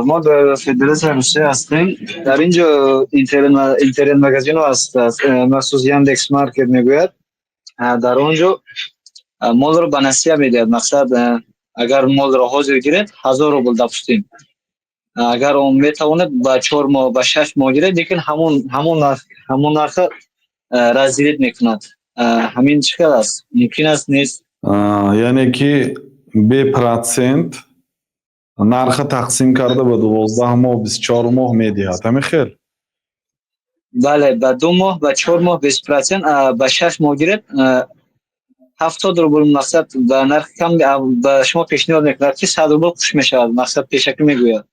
ما در فدراسیون روسیه هستیم. در اینجا اینترنت مگزینو هست، مخصوص یاندکس مارکت میگوید. در اونجا مال رو به نسیه میدهد. مقصد اگر مال را حاضر گیرد 1000 روبل دپوستیم، اگر اون میتواند با 4 ماه با 6 ماه گیرد، لیکن همون نرخ رزیدت میکند. همین چقدر است؟ ممکن است نیست؟ یعنی که به پرسنت نرخ تقسیم کرده به 12 ماه 24 ماه میدهد. همین خیر. بله، به 2 ماه به 4 ماه 20%، به 6 ماه گیرد 70 روبل. مقصد به نرخ کم به شما پیشنهاد میکند که 100 روبل خوش میشود. مقصد پیشکی میگوید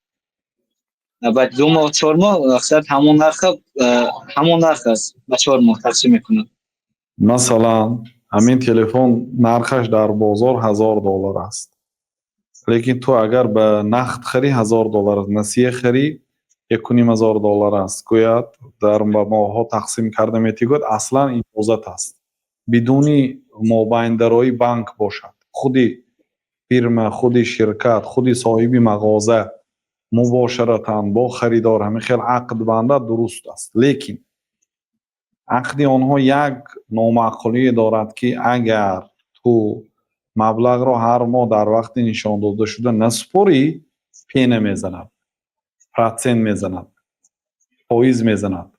به 2 ماه 4 ماه مقصد همون نرخ است، به 4 ماه تقسیم میکنه. مثلا همین تلفن نرخش در بازار $1000 است، لیکن تو اگر به نقد خری $1000، نسیه خری $1500 است. گوید در ماها تقسیم کرده میتیگوید اصلا این اجازت است بدون مابیندرایی بانک باشد. خودی فیرما، خودی شرکت، خودی صاحبی مغازه مباشرتا با خریدار همین خیلی عقد بنده درست است. لیکن عقد آنها یک نامعقولی دارد که اگر تو مبلغ را هر ماه در وقت نشان داده شده نسپاری، پینه میزند، پرسنت میزند، فایز میزند.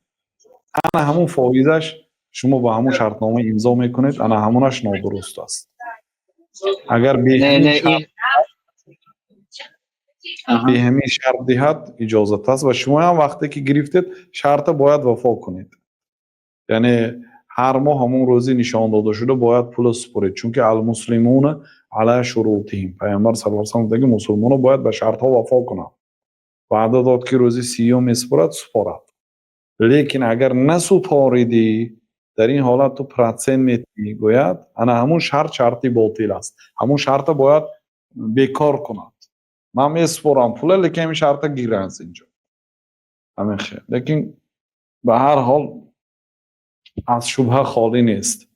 انا همون فایزش شما با همون شرطنامه امضا میکنید، انا همونش نادرست است. اگر به نه همین نه شرط این به آها. همین شرط دهد اجازت است و شما هم وقتی که گرفتید شرط باید وفا کنید. یعنی هر ماه همون روزی نشان داده شده باید پول سپرید، چون که المسلمون علی شروطهم، پیامبر صلی الله علیه و آله میگه مسلمان‌ها باید به شرط ها وفا کنند. وعده داد که روزی 30 میسپرد سپارد. لیکن اگر نسپاریدی در این حالت تو پرسنت میگوید انا همون شرطی باطل است، همون شرط باید بیکار کند. من میسپرم پول، لیکن این شرط گیره از اینجا همین خیر. لیکن به هر حال از شبهه خالی نیست.